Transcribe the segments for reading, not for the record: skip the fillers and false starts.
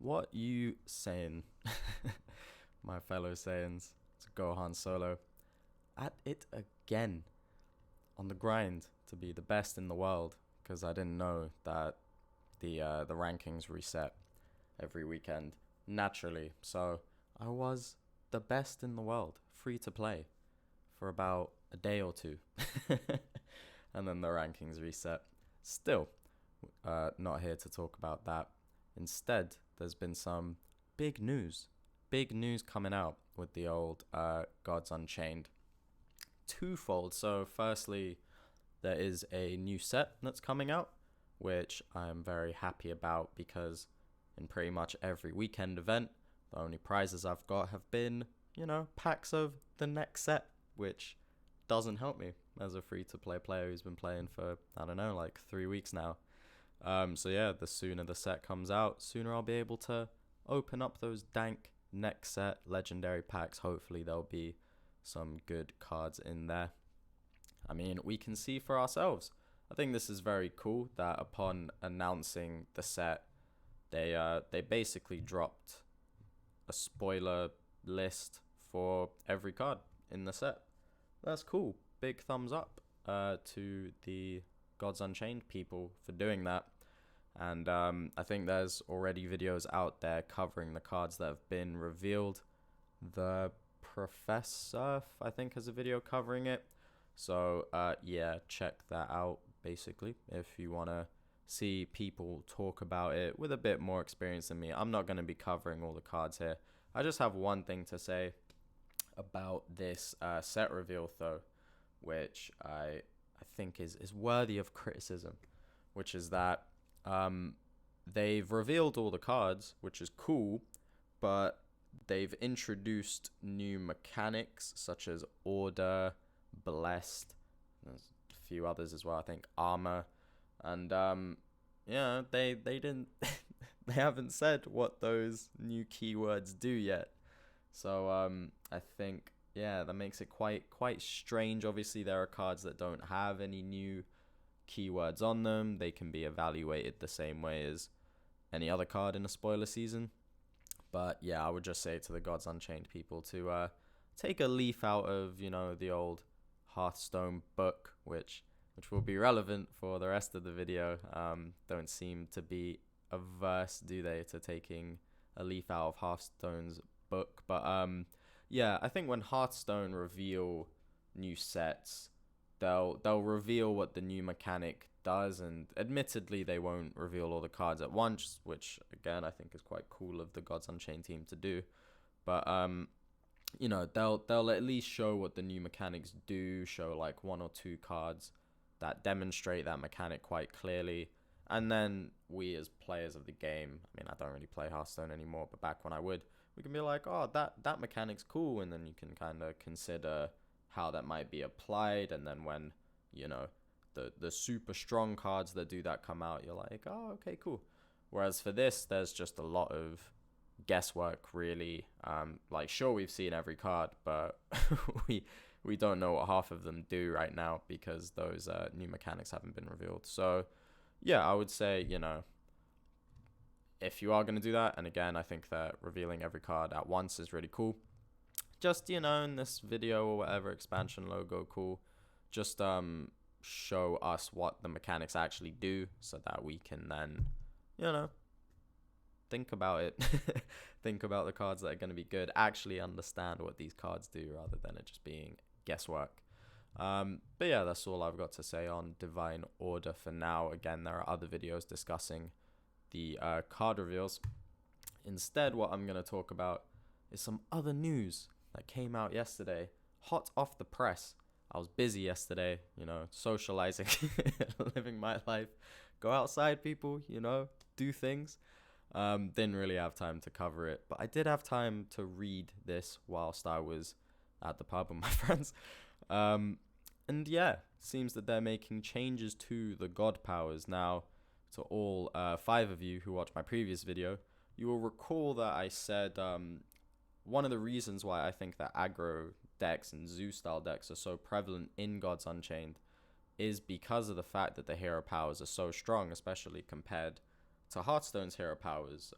What you saying, my fellow Saiyans? It's GohanSolo at it again on the grind to be the best in the world because I didn't know that the rankings reset every weekend naturally. So I was the best in the world, free to play, for about a day or two, and then the rankings reset. Still, not here to talk about that. Instead, there's been some big news. Big news coming out with the old Gods Unchained. Twofold. So, firstly, there is a new set that's coming out, which I'm very happy about because in pretty much every weekend event, the only prizes I've got have been, packs of the next set, which doesn't help me as a free to play player who's been playing for, I don't know, like 3 weeks now. So yeah, the sooner the set comes out, sooner I'll be able to open up those dank next set legendary packs. Hopefully there'll be some good cards in there. I mean, we can see for ourselves. I think this is very cool that upon announcing the set, they basically dropped a spoiler list for every card in the set. That's cool. Big thumbs up to the Gods Unchained people for doing that. And I think there's already videos out there covering the cards that have been revealed. The Professor, I think, has a video covering it. So, yeah, check that out, basically, if you want to see people talk about it with a bit more experience than me. I'm not going to be covering all the cards here. I just have one thing to say about this set reveal, though, which I think is worthy of criticism, which is that they've revealed all the cards, which is cool, but they've introduced new mechanics such as Order, Blessed, there's a few others as well, I think Armor, and yeah, they didn't they haven't said what those new keywords do yet. So I think, yeah, that makes it quite strange. Obviously there are cards that don't have any new keywords on them. They can be evaluated the same way as any other card in a spoiler season. But yeah, I would just say to the Gods Unchained people to take a leaf out of, the old Hearthstone book, which will be relevant for the rest of the video. Don't seem to be averse, do they, to taking a leaf out of Hearthstone's book. But yeah, I think when Hearthstone reveal new sets, they'll reveal what the new mechanic does, and admittedly they won't reveal all the cards at once, which again I think is quite cool of the Gods Unchained team to do. But they'll at least show what the new mechanics do, show like one or two cards that demonstrate that mechanic quite clearly. And then we as players of the game, I mean, I don't really play Hearthstone anymore, but back when I would, we can be like, oh, that mechanic's cool, and then you can kind of consider how that might be applied. And then when the super strong cards that do that come out, you're like, oh, okay, cool. Whereas for this, there's just a lot of guesswork, really. Like, sure, we've seen every card, but we don't know what half of them do right now because those new mechanics haven't been revealed. So yeah, I would say, if you are going to do that, and again, I think that revealing every card at once is really cool. Just, in this video or whatever, expansion logo, cool. Just show us what the mechanics actually do so that we can then, think about it. Think about the cards that are going to be good. Actually understand what these cards do rather than it just being guesswork. But yeah, that's all I've got to say on Divine Order for now. Again, there are other videos discussing the card reveals. Instead, what I'm going to talk about is some other news that came out yesterday, hot off the press. I was busy yesterday, socializing, living my life. Go outside, people, do things. Didn't really have time to cover it, but I did have time to read this whilst I was at the pub with my friends. And yeah, seems that they're making changes to the god powers. Now, to all 5 of you who watched my previous video, you will recall that I said one of the reasons why I think that aggro decks and Zoo style decks are so prevalent in Gods Unchained is because of the fact that the hero powers are so strong, especially compared to Hearthstone's hero powers.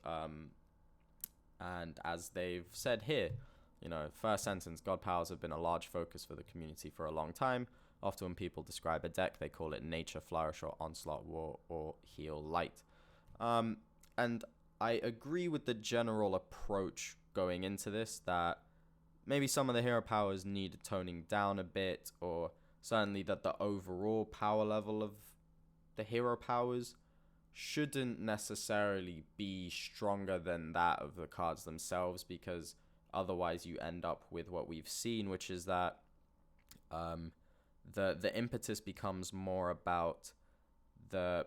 And as they've said here, first sentence, God powers have been a large focus for the community for a long time. Often when people describe a deck, they call it Nature, Flourish, or Onslaught, War, or Heal, Light. And I agree with the general approach going into this, that maybe some of the hero powers need toning down a bit, or certainly that the overall power level of the hero powers shouldn't necessarily be stronger than that of the cards themselves, because otherwise you end up with what we've seen, which is that the impetus becomes more about the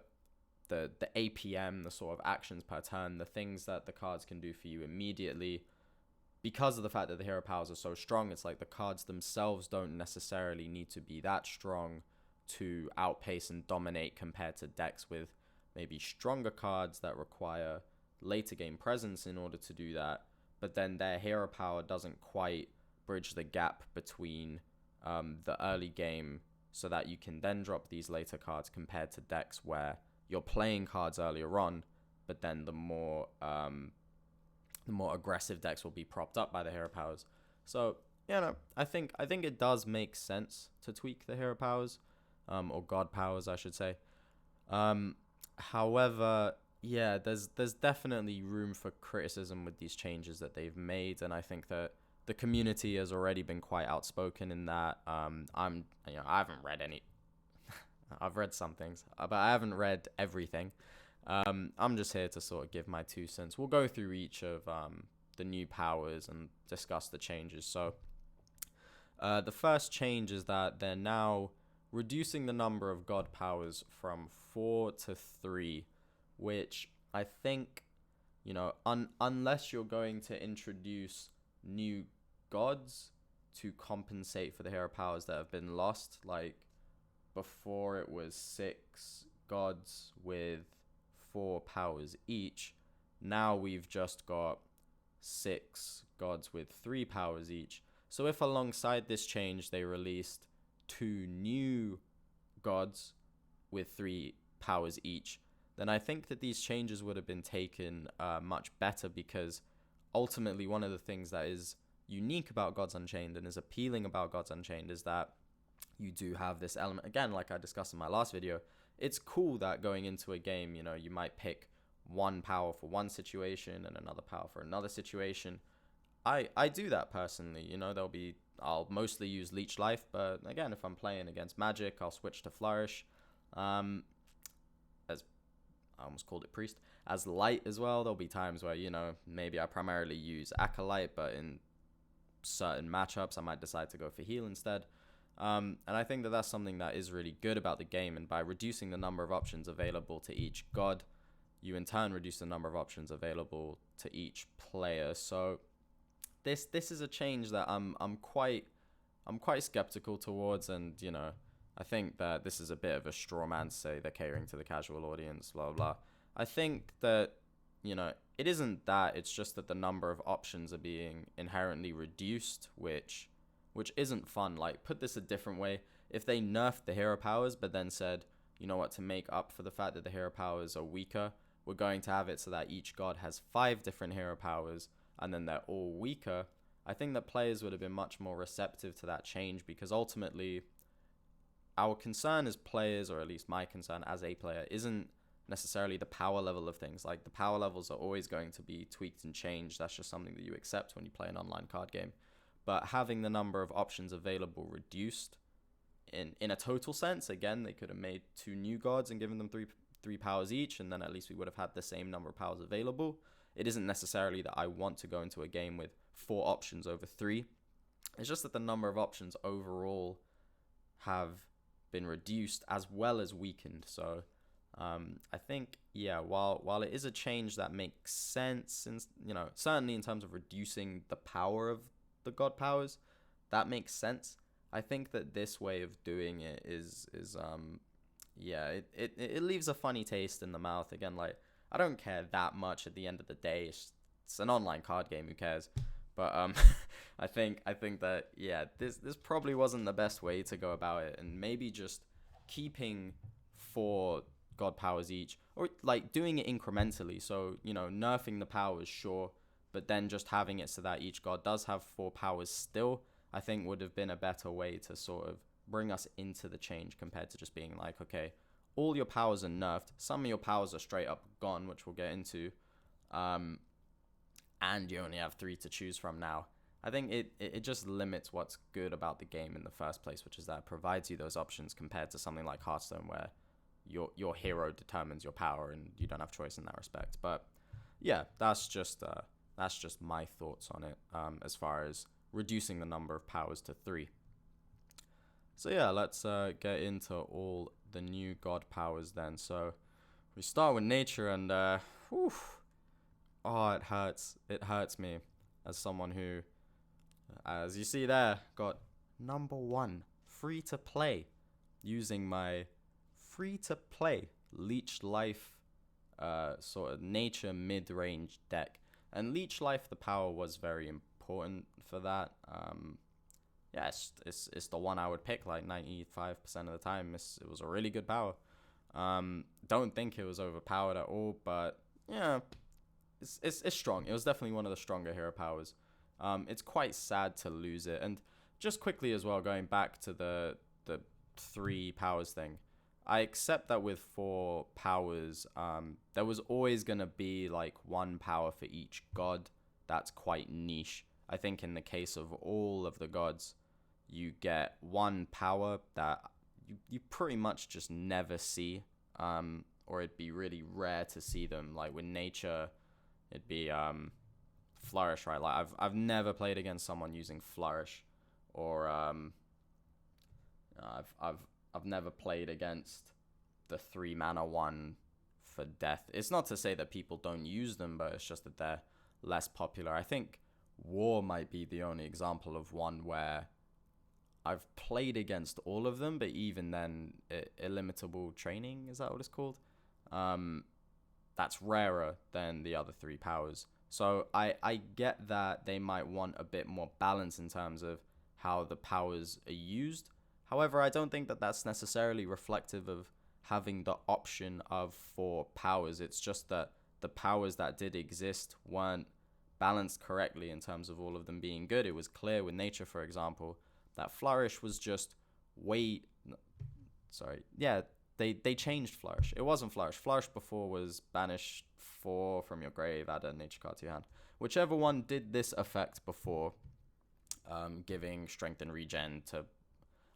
APM, the sort of actions per turn, the things that the cards can do for you immediately. Because of the fact that the hero powers are so strong, it's like the cards themselves don't necessarily need to be that strong to outpace and dominate compared to decks with maybe stronger cards that require later game presence in order to do that. But then their hero power doesn't quite bridge the gap between the early game, so that you can then drop these later cards, compared to decks where you're playing cards earlier on, but then the more aggressive decks will be propped up by the hero powers. So I think it does make sense to tweak the hero powers, or god powers, I should say. However, there's definitely room for criticism with these changes that they've made, and I think that the community has already been quite outspoken in that. I haven't read any. I've read some things, but I haven't read everything. I'm just here to sort of give my 2 cents. We'll go through each of the new powers and discuss the changes. So the first change is that they're now reducing the number of god powers from 4 to 3, which I think, unless you're going to introduce new gods to compensate for the hero powers that have been lost, like before it was 6 gods with 4 powers each. Now we've just got 6 gods with 3 powers each. So if alongside this change they released 2 new gods with 3 powers each, then I think that these changes would have been taken much better, because ultimately one of the things that is unique about Gods Unchained and is appealing about Gods Unchained is that you do have this element, again, like I discussed in my last video. It's cool that going into a game, you might pick one power for one situation and another power for another situation. I do that personally. I'll mostly use Leech Life, but again, if I'm playing against Magic, I'll switch to Flourish. As I almost called it Priest. As Light as well, there'll be times where, maybe I primarily use Acolyte, but in certain matchups, I might decide to go for Heal instead. And I think that that's something that is really good about the game, and by reducing the number of options available to each god, you in turn reduce the number of options available to each player. So this is a change that I'm quite skeptical towards, and I think that this is a bit of a straw man to say they're catering to the casual audience, blah blah. I think that it isn't that, it's just that the number of options are being inherently reduced, which isn't fun. Like, put this a different way, if they nerfed the hero powers but then said, to make up for the fact that the hero powers are weaker, we're going to have it so that each god has 5 different hero powers and then they're all weaker, I think that players would have been much more receptive to that change, because ultimately our concern as players, or at least my concern as a player, isn't necessarily the power level of things. Like, the power levels are always going to be tweaked and changed. That's just something that you accept when you play an online card game. But having the number of options available reduced in a total sense, again, they could have made 2 new gods and given them three powers each, and then at least we would have had the same number of powers available. It isn't necessarily that I want to go into a game with 4 options over 3. It's just that the number of options overall have been reduced as well as weakened. So I think, while it is a change that makes sense, and certainly in terms of reducing the power of the god powers, that makes sense. I think that this way of doing it it leaves a funny taste in the mouth. Again, like, I don't care that much at the end of the day. It's an online card game, who cares? But I think that this probably wasn't the best way to go about it, and maybe just keeping 4 god powers each, or like doing it incrementally. So nerfing the powers, sure, but then just having it so that each god does have 4 powers still, I think would have been a better way to sort of bring us into the change compared to just being like, okay, all your powers are nerfed, some of your powers are straight up gone, which we'll get into, and you only have 3 to choose from now. I think it just limits what's good about the game in the first place, which is that it provides you those options compared to something like Hearthstone, where your hero determines your power and you don't have choice in that respect. But yeah, that's just my thoughts on it, as far as reducing the number of powers to 3. So yeah, let's get into all the new god powers then. So we start with nature, and it hurts. It hurts me as someone who, as you see there, got number 1 free to play using my free to play Leech Life sort of nature mid-range deck. And Leech Life, the power was very important for that. Yeah, it's the one I would pick like 95% of the time. It was a really good power. Don't think it was overpowered at all, but yeah, it's strong. It was definitely one of the stronger hero powers. It's quite sad to lose it. And just quickly as well, going back to the 3 powers thing, I accept that with 4 powers, there was always going to be like 1 power for each god. That's quite niche. I think in the case of all of the gods, you get 1 power that you pretty much just never see, or it'd be really rare to see them. Like with nature, it'd be Flourish, right? Like I've never played against someone using Flourish, or I've never played against the 3 mana one for death. It's not to say that people don't use them, but it's just that they're less popular. I think War might be the only example of one where I've played against all of them, but even then, illimitable training, is that what it's called? That's rarer than the other 3 powers. So I get that they might want a bit more balance in terms of how the powers are used. However, I don't think that that's necessarily reflective of having the option of 4 powers. It's just that the powers that did exist weren't balanced correctly in terms of all of them being good. It was clear with nature, for example, that Flourish was just they changed Flourish. It wasn't Flourish. Flourish before was banish 4 from your grave, add a nature card to your hand. Whichever one did this effect before, giving strength and regen to,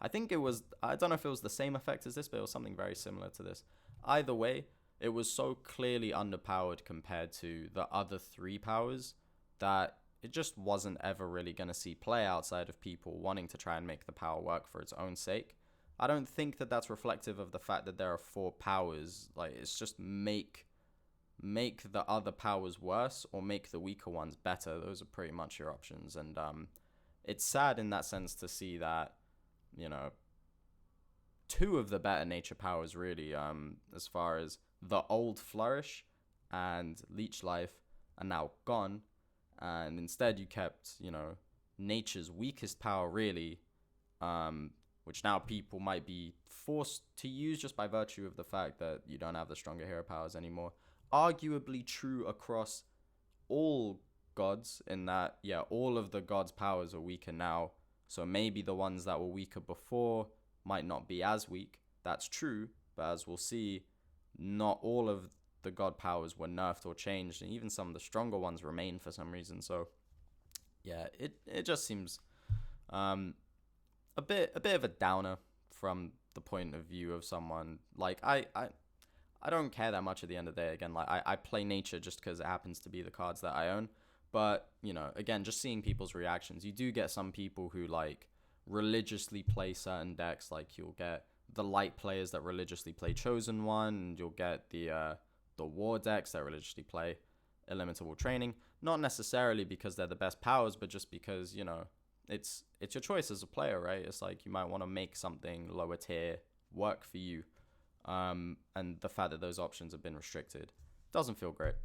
I think it was, I don't know if it was the same effect as this, but it was something very similar to this. Either way, it was so clearly underpowered compared to the other 3 powers that it just wasn't ever really going to see play outside of people wanting to try and make the power work for its own sake. I don't think that that's reflective of the fact that there are 4 powers. Like, it's just make the other powers worse or make the weaker ones better. Those are pretty much your options. And it's sad in that sense to see that, 2 of the better nature powers really, as far as the old Flourish and Leech Life, are now gone. And instead you kept, nature's weakest power really, which now people might be forced to use just by virtue of the fact that you don't have the stronger hero powers anymore. Arguably true across all gods in that, all of the gods' powers are weaker now. So maybe the ones that were weaker before might not be as weak. That's true, but as we'll see, not all of the god powers were nerfed or changed, and even some of the stronger ones remain for some reason. So yeah, it just seems a bit of a downer from the point of view of someone like I don't care that much at the end of the day. Again, like I play nature just because it happens to be the cards that I own. But, again, just seeing people's reactions, you do get some people who like religiously play certain decks. Like you'll get the light players that religiously play Chosen One, and you'll get the war decks that religiously play illimitable training. Not necessarily because they're the best powers, but just because, it's your choice as a player, right? It's like you might want to make something lower tier work for you. And the fact that those options have been restricted doesn't feel great.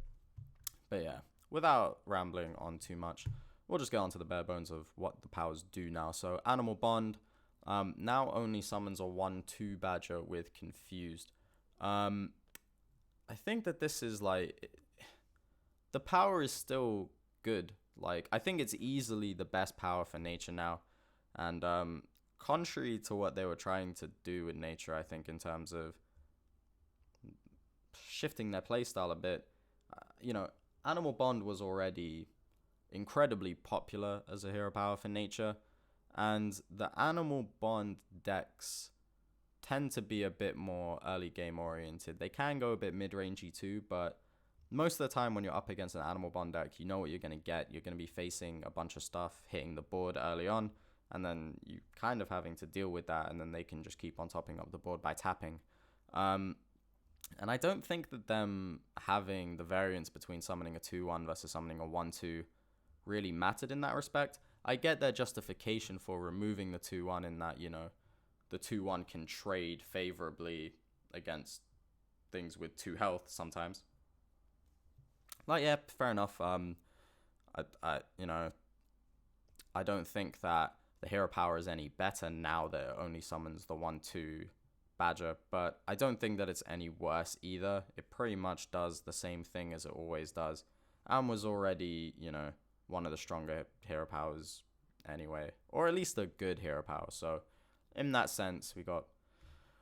But yeah, without rambling on too much, we'll just get on to the bare bones of what the powers do now. So Animal Bond now only summons a 1/2 badger with Confused. I think that this is like, the power is still good. Like, I think it's easily the best power for nature now. And contrary to what they were trying to do with nature, I think, in terms of shifting their playstyle a bit, Animal Bond was already incredibly popular as a hero power for nature. And the Animal Bond decks tend to be a bit more early game oriented. They can go a bit mid-rangey too, but most of the time when you're up against an Animal Bond deck, you know what you're going to get. You're going to be facing a bunch of stuff, hitting the board early on, and then you kind of having to deal with that, and then they can just keep on topping up the board by tapping. And I don't think that them having the variance between summoning a 2-1 versus summoning a 1-2 really mattered in that respect. I get their justification for removing the 2-1 in that, the 2-1 can trade favorably against things with 2 health sometimes. Like, yeah, fair enough. I don't think that the hero power is any better now that it only summons the 1-2 Badger, but I don't think that it's any worse either. It pretty much does the same thing as it always does, and was already, one of the stronger hero powers anyway, or at least a good hero power. So in that sense, we got,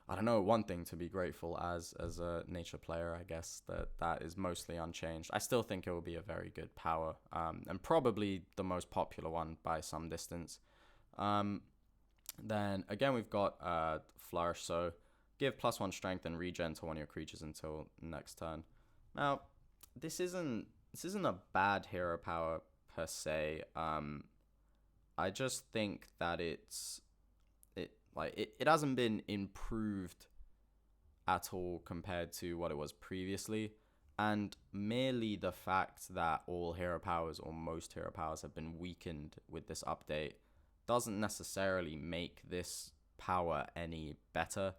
I don't know, one thing to be grateful as a nature player, I guess, that is mostly unchanged. I still think it will be a very good power, and probably the most popular one by some distance. Then again, we've got Flourish, so give +1 strength and regen to one of your creatures until next turn. Now, this isn't a bad hero power per se. I just think that it hasn't been improved at all compared to what it was previously, and merely the fact that all hero powers or most hero powers have been weakened with this update doesn't necessarily make this power any better.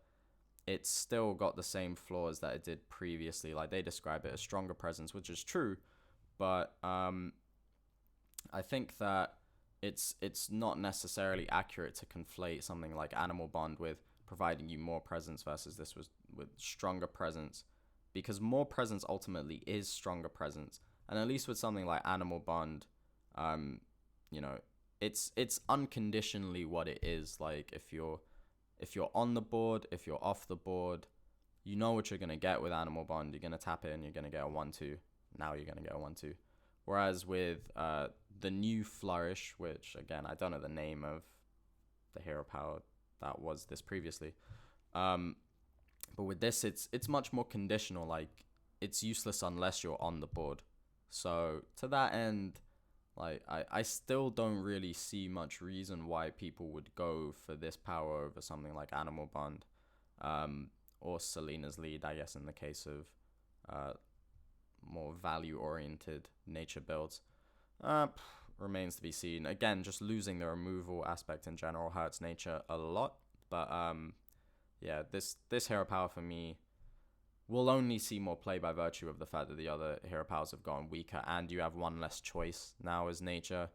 It's still got the same flaws that it did previously. Like, they describe it as stronger presence, which is true, but I think that it's not necessarily accurate to conflate something like Animal Bond with providing you more presence versus this was with stronger presence, because more presence ultimately is stronger presence. And at least with something like Animal Bond, it's unconditionally what it is. Like, if you're on the board, if you're off the board, you know what you're going to get with Animal Bond. You're going to tap it and you're going to get a 1-2. Now you're going to get a 1-2. Whereas with the new Flourish, which, again, I don't know the name of the hero power that was this previously. But with this, it's much more conditional. Like, it's useless unless you're on the board. So to that end, like, I still don't really see much reason why people would go for this power over something like Animal Bond, or Selena's Lead, I guess, in the case of more value-oriented nature builds. Remains to be seen. Again, just losing the removal aspect in general hurts nature a lot. But yeah, this hero power for me will only see more play by virtue of the fact that the other hero powers have gotten weaker and you have one less choice now as nature.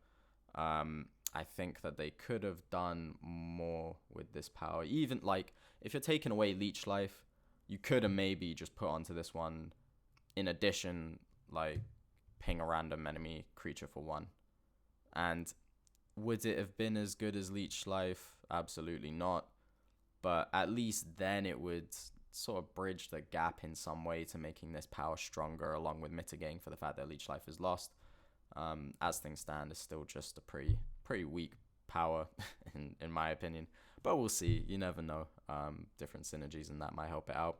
I think that they could have done more with this power. Even, like, if you're taking away Leech Life, you could have maybe just put onto this one, in addition, like, ping a random enemy creature for 1. And would it have been as good as Leech Life? Absolutely not. But at least then it would sort of bridge the gap in some way to making this power stronger, along with mitigating for the fact that Leech Life is lost. As things stand, it's still just a pretty weak power in my opinion. But we'll see. You never know. Different synergies and that might help it out.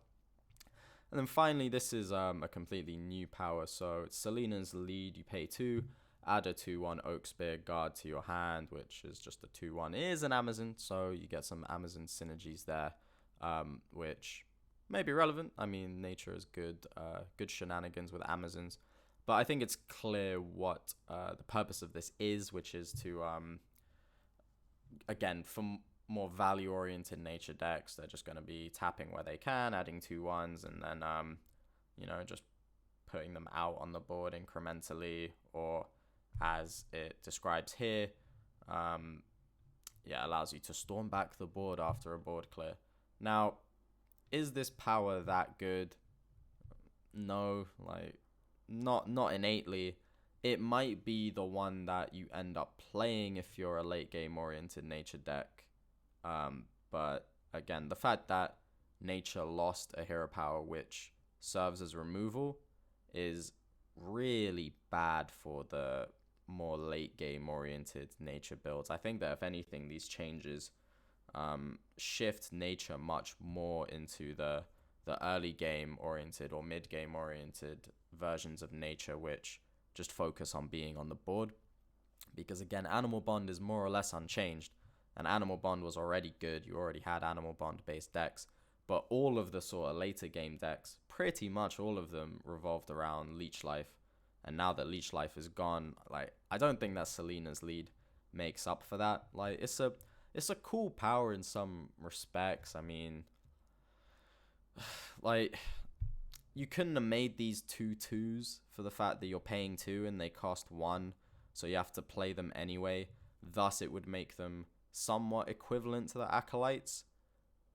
And then finally, this is a completely new power. So it's Selena's Lead. You pay 2, add a 2/1 Oak Spear Guard to your hand, which is just a 2/1. It is an Amazon, so you get some Amazon synergies there, which may be relevant. I mean, nature is good shenanigans with Amazons. But I think it's clear what the purpose of this is, which is to, again, for more value-oriented nature decks, they're just going to be tapping where they can, adding 2/1s, and then, just putting them out on the board incrementally, or as it describes here, allows you to storm back the board after a board clear. Now, is this power that good? No, like, not innately. it might be the one that you end up playing if you're a late game oriented nature deck. But again, the fact that nature lost a hero power which serves as removal is really bad for the more late game oriented nature builds. I think that if anything, these changes shift nature much more into the early game oriented or mid game oriented versions of nature, which just focus on being on the board. Because again, Animal Bond is more or less unchanged, and Animal Bond was already good. You already had Animal Bond based decks, but all of the sort of later game decks, pretty much all of them revolved around Leech Life. And now that Leech Life is gone, like, I don't think that Selena's lead makes up for that. Like, it's a cool power in some respects. I mean, like, you couldn't have made these 2/2s for the fact that you're paying 2 and they cost 1, so you have to play them anyway. Thus, it would make them somewhat equivalent to the Acolytes,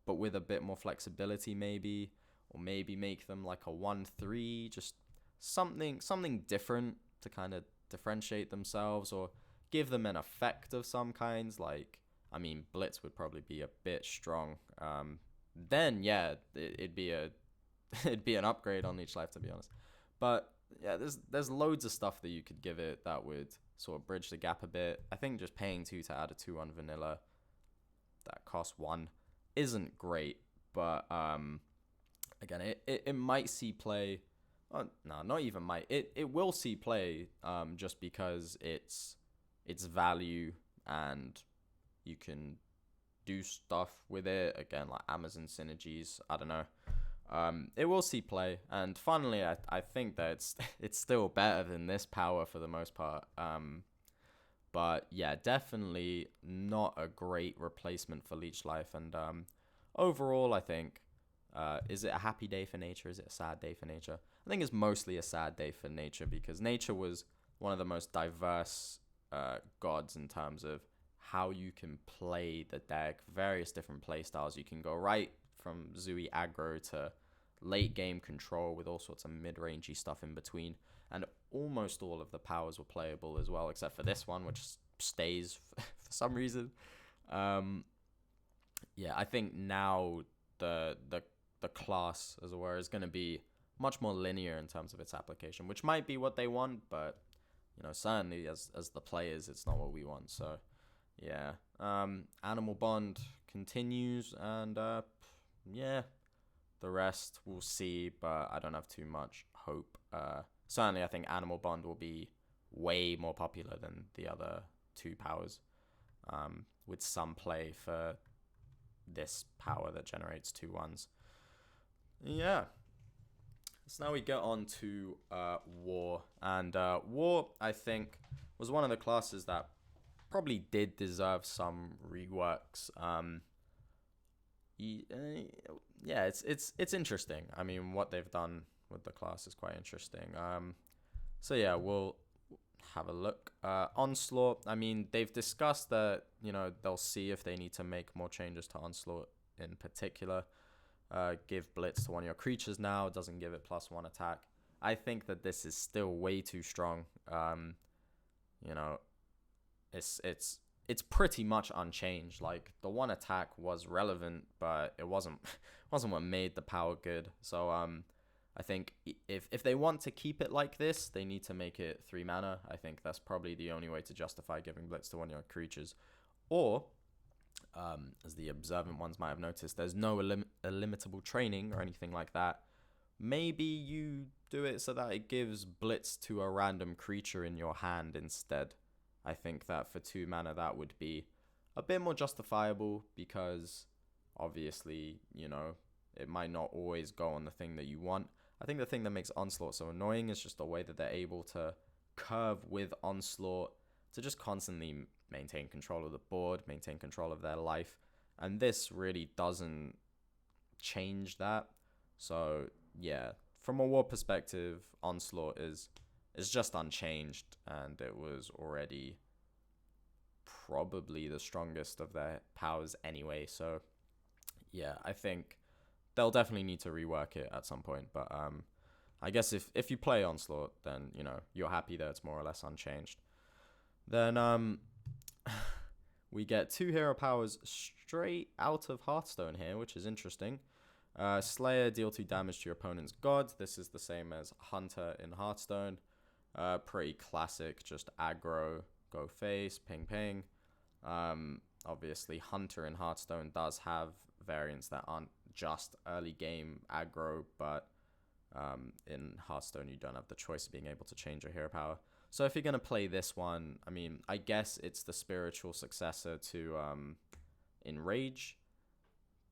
but with a bit more flexibility maybe, or maybe make them like a 1/3, just something different to kind of differentiate themselves, or give them an effect of some kinds. Like, I mean, Blitz would probably be a bit strong. Then yeah, it'd be an upgrade on Leech Life, to be honest. But yeah, there's loads of stuff that you could give it that would sort of bridge the gap a bit. I think just paying 2 to add a 2 on vanilla that costs 1 isn't great, but again, it might see play. Oh, no, not even might. It will see play just because it's value and you can do stuff with it. Again, like Amazon synergies, I don't know. It will see play, and finally, I think that it's still better than this power for the most part. But yeah, definitely not a great replacement for Leech Life. And overall, I think, is it a happy day for nature? Is it a sad day for nature? I think it's mostly a sad day for nature, because nature was one of the most diverse gods in terms of how you can play the deck, various different play styles. You can go right from Zooey aggro to late game control with all sorts of mid-rangey stuff in between, and almost all of the powers were playable as well, except for this one, which stays for some reason. Yeah, I think now the class, as it were, is going to be much more linear in terms of its application, which might be what they want, but certainly as the players, it's not what we want. So yeah, Animal Bond continues, and yeah, the rest we'll see, but I don't have too much hope. Certainly, I think Animal Bond will be way more popular than the other 2 powers, with some play for this power that generates 2 1s. Yeah. So now we get on to War. And War, I think, was one of the classes that probably did deserve some reworks. Yeah, it's interesting. I mean, what they've done with the class is quite interesting. So yeah, we'll have a look. Onslaught, I mean, they've discussed that, they'll see if they need to make more changes to Onslaught in particular. Give Blitz to one of your creatures now, doesn't give it +1 attack. I think that this is still way too strong. It's pretty much unchanged. Like, the 1 attack was relevant, but it wasn't what made the power good. So I think if they want to keep it like this, they need to make it 3 mana. I think that's probably the only way to justify giving Blitz to one of your creatures. Or, as the observant ones might have noticed, there's no illimitable training or anything like that. Maybe you do it so that it gives Blitz to a random creature in your hand instead. I think that for 2 mana, that would be a bit more justifiable, because obviously, it might not always go on the thing that you want. I think the thing that makes Onslaught so annoying is just the way that they're able to curve with Onslaught to just constantly maintain control of the board, maintain control of their life. And this really doesn't change that. So yeah, from a War perspective, Onslaught is just unchanged, and it was already probably the strongest of their powers anyway. So yeah, I think they'll definitely need to rework it at some point, but I guess if you play Onslaught, then, you know, you're happy that it's more or less unchanged. Then we get 2 hero powers straight out of Hearthstone here, which is interesting. Slayer, deal 2 damage to your opponent's god. This is the same as Hunter in Hearthstone. Pretty classic, just aggro, go face, ping ping. Obviously, Hunter in Hearthstone does have variants that aren't just early game aggro, but in Hearthstone you don't have the choice of being able to change your hero power. So if you're going to play this one, I mean, I guess it's the spiritual successor to Enrage.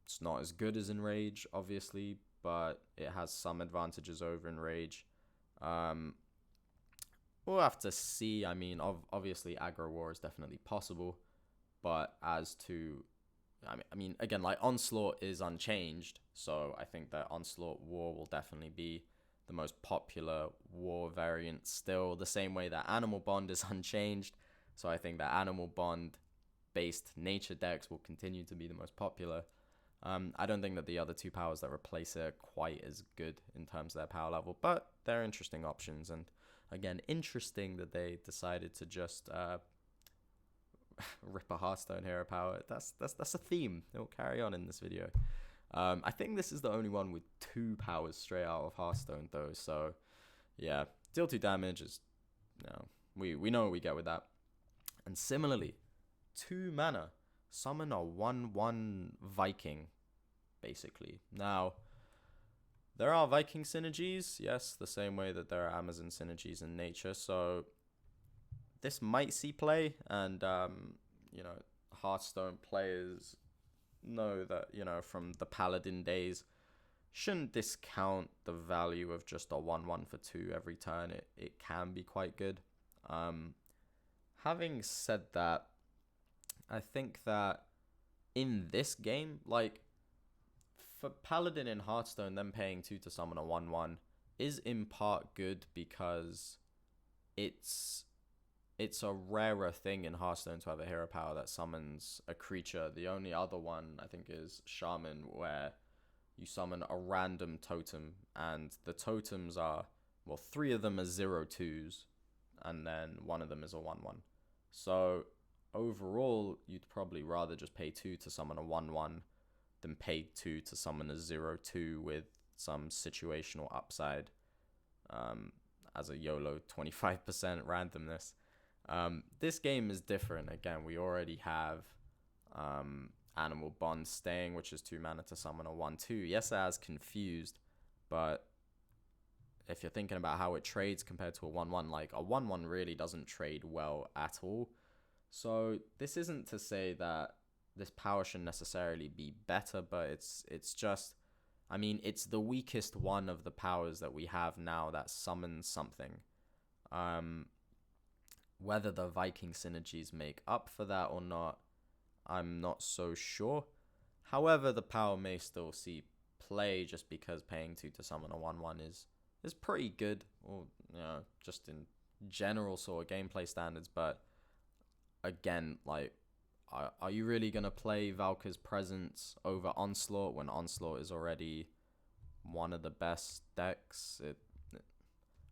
It's not as good as Enrage, obviously, but it has some advantages over Enrage. We'll have to see. I mean, obviously, aggro war is definitely possible, but as to, I mean, again, like, Onslaught is unchanged, so I think that Onslaught War will definitely be the most popular war variant still, the same way that Animal Bond is unchanged. So I think that Animal Bond based nature decks will continue to be the most popular. I don't think that the other 2 powers that replace it are quite as good in terms of their power level, but they're interesting options. And again, interesting that they decided to just rip a Hearthstone hero power. That's a theme. It will carry on in this video. I think this is the only one with 2 powers straight out of Hearthstone, though. So, yeah, deal 2 damage is, you know, we know what we get with that. And similarly, 2 mana, summon a 1/1 Viking, basically. Now, there are Viking synergies, yes, the same way that there are Amazon synergies in nature. So this might see play, and you know, Hearthstone players know that, you know, from the Paladin days, shouldn't discount the value of just a 1/1 for 2 every turn. It can be quite good. Having said that, I think that in this game, like, for Paladin in Hearthstone, them paying 2 to summon a 1/1 is in part good because it's a rarer thing in Hearthstone to have a hero power that summons a creature. The only other one, I think, is Shaman, where you summon a random totem, and the totems are, well, 3 of them are 0/2s, and then 1 of them is a 1/1. So overall, you'd probably rather just pay 2 to summon a 1/1 than pay 2 to summon a 0/2 with some situational upside, as a YOLO 25% randomness. This game is different. Again, we already have Animal Bond staying, which is 2 mana to summon a 1/2. Yes, it has confused, but if you're thinking about how it trades compared to a 1/1, like, a 1/1 really doesn't trade well at all. So this isn't to say that this power shouldn't necessarily be better, but it's just, I mean, it's the weakest one of the powers that we have now that summons something. Whether the Viking synergies make up for that or not, I'm not so sure. However, the power may still see play just because paying 2 to summon a 1/1 is pretty good, or, you know, just in general sort of gameplay standards. But again, like, are you really going to play Valka's Presence over Onslaught when Onslaught is already one of the best decks?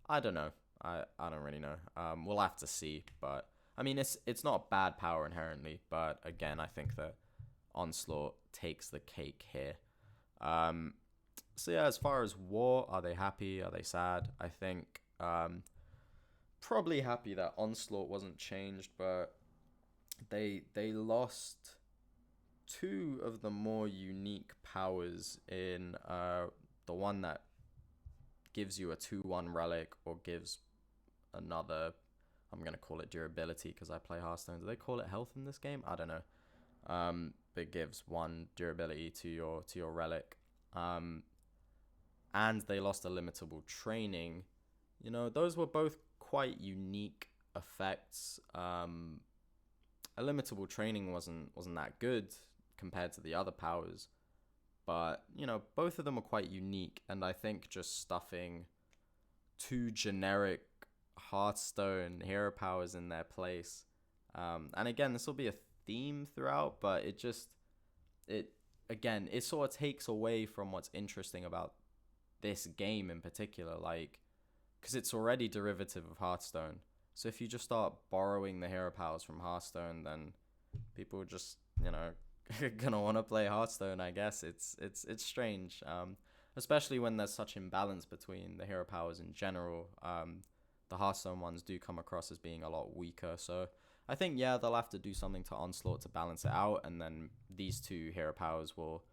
I don't know. I don't really know. We'll have to see. But I mean, it's not a bad power inherently, but again, I think that Onslaught takes the cake here. So yeah, as far as war, are they happy? Are they sad? I think probably happy that Onslaught wasn't changed, but they lost 2 of the more unique powers in the one that gives you a 2/1 relic, or gives another, I'm going to call it durability because I play Hearthstone. Do they call it health in this game? I don't know. But it gives 1 durability to your relic. And they lost a limitable training. You know, those were both quite unique effects. A limitable training wasn't that good compared to the other powers, but, you know, both of them are quite unique, and I think just stuffing 2 generic Hearthstone hero powers in their place, and again, this will be a theme throughout, but it sort of takes away from what's interesting about this game in particular, like, because it's already derivative of Hearthstone. So if you just start borrowing the hero powers from Hearthstone, then people just, gonna want to play Hearthstone. I guess it's strange, especially when there's such imbalance between the hero powers in general. The Hearthstone ones do come across as being a lot weaker, so I think they'll have to do something to Onslaught to balance it out, and then these two hero powers will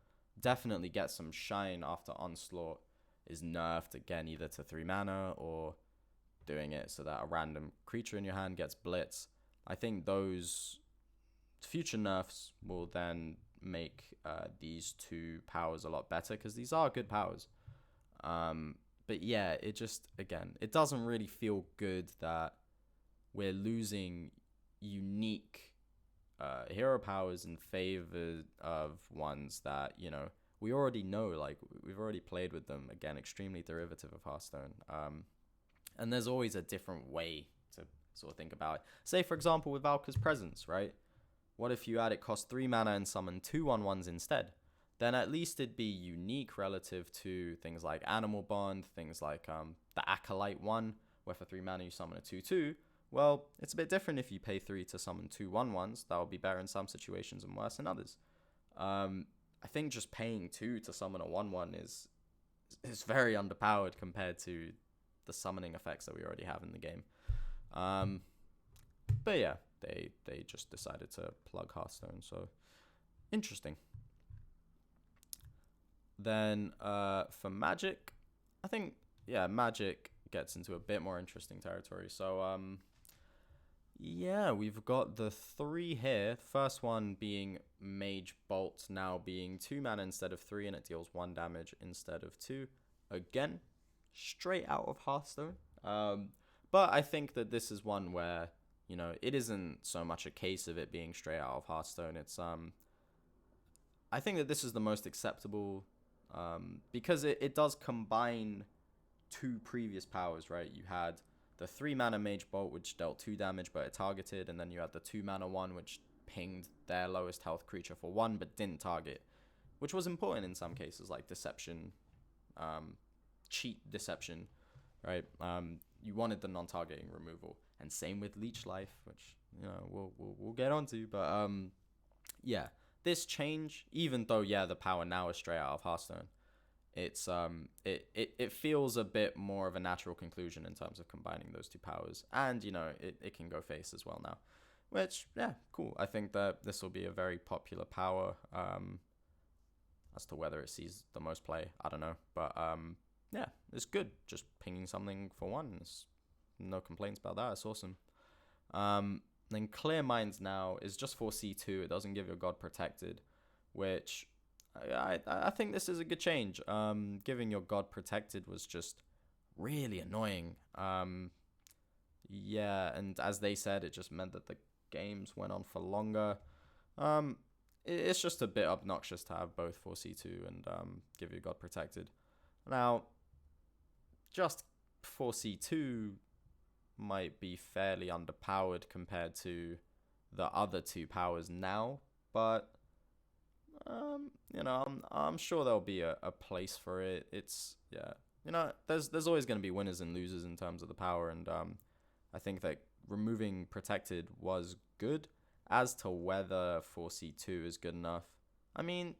definitely get some shine after Onslaught is nerfed again, either to 3 mana or doing it so that a random creature in your hand gets blitz. I think those future nerfs will then make these two powers a lot better, because these are good powers. But yeah, it just, again, it doesn't really feel good that we're losing unique hero powers in favor of ones that, we already know, like, we've already played with them. Again, extremely derivative of Hearthstone. And there's always a different way to sort of think about it. Say, for example, with Valka's Presence, right? What if you had it cost 3 mana and summon 2/1/1s instead? Then at least it'd be unique relative to things like Animal Bond, things like the Acolyte one, where for 3 mana you summon a 2/2. Well, it's a bit different if you pay 3 to summon 2/1/1s. That would be better in some situations and worse in others. I think just paying 2 to summon a 1/1 is very underpowered compared to the summoning effects that we already have in the game. But yeah, they just decided to plug Hearthstone, so interesting. Then for Magic, I think Magic gets into a bit more interesting territory. So we've got the 3 here. First one being Mage Bolt, now being 2 mana instead of 3, and it deals 1 damage instead of 2. Again, straight out of Hearthstone. But I think that this is one where, it isn't so much a case of it being straight out of Hearthstone. It's I think that this is the most acceptable, because it does combine 2 previous powers, right? You had the 3 mana Mage Bolt, which dealt 2 damage but it targeted, and then you had the 2 mana one, which pinged their lowest health creature for 1 but didn't target, which was important in some cases, like deception, cheat deception, right? You wanted the non-targeting removal, and same with Leech Life, which we'll get onto. But this change, even though the power now is straight out of Hearthstone, it's it feels a bit more of a natural conclusion in terms of combining those 2 powers, and it can go face as well now, which cool. I think that this will be a very popular power. As to whether it sees the most play, I don't know, but it's good. Just pinging something for 1, there's no complaints about that. It's awesome. Then Clear Minds now is just for C2. It doesn't give your God Protected, which I think this is a good change. Giving your God Protected was just really annoying. And as they said, it just meant that the games went on for longer. It's just a bit obnoxious to have both for C2 and give your God Protected. Now, just for C2 might be fairly underpowered compared to the other 2 powers now, but I'm sure there'll be a place for it. It's there's always going to be winners and losers in terms of the power, and I think that removing Protected was good. As to whether 4C2 is good enough, I mean,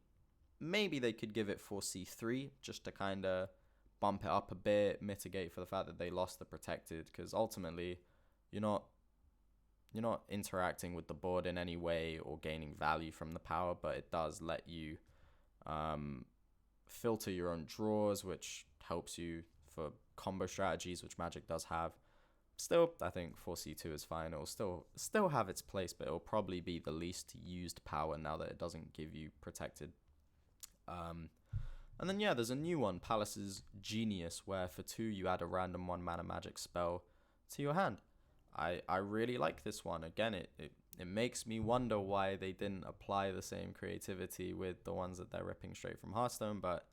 maybe they could give it 4C3 just to kind of bump it up a bit, mitigate for the fact that they lost the Protected, because ultimately you're not interacting with the board in any way or gaining value from the power, but it does let you filter your own draws, which helps you for combo strategies, which Magic does have. Still, I think 4C2 is fine. It'll still have its place, but it'll probably be the least used power now that it doesn't give you Protected. And then there's a new one, Palace's Genius, where for 2 you add a random 1 mana magic spell to your hand. I really like this one. Again, it makes me wonder why they didn't apply the same creativity with the ones that they're ripping straight from Hearthstone, but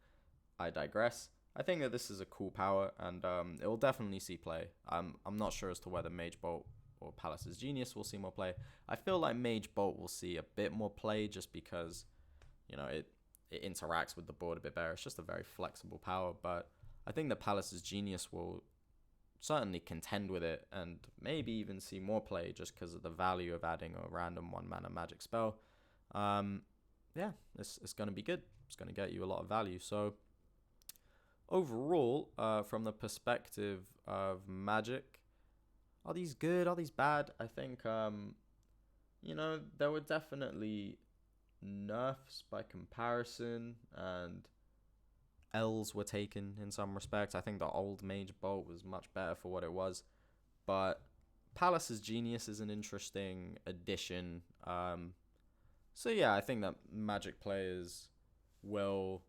I digress. I think that this is a cool power, and it will definitely see play. I'm not sure as to whether Mage Bolt or Palace's Genius will see more play. I feel like Mage Bolt will see a bit more play just because, it interacts with the board a bit better. It's just a very flexible power, but I think that Palace's Genius will certainly contend with it and maybe even see more play just because of the value of adding a random 1-mana magic spell. Yeah, it's going to be good. It's going to get you a lot of value. So overall, from the perspective of Magic, are these good? Are these bad? I think, there were definitely nerfs by comparison, and L's were taken in some respects. I think the old Mage Bolt was much better for what it was, but Palace's Genius is an interesting addition. So yeah, I think that Magic players will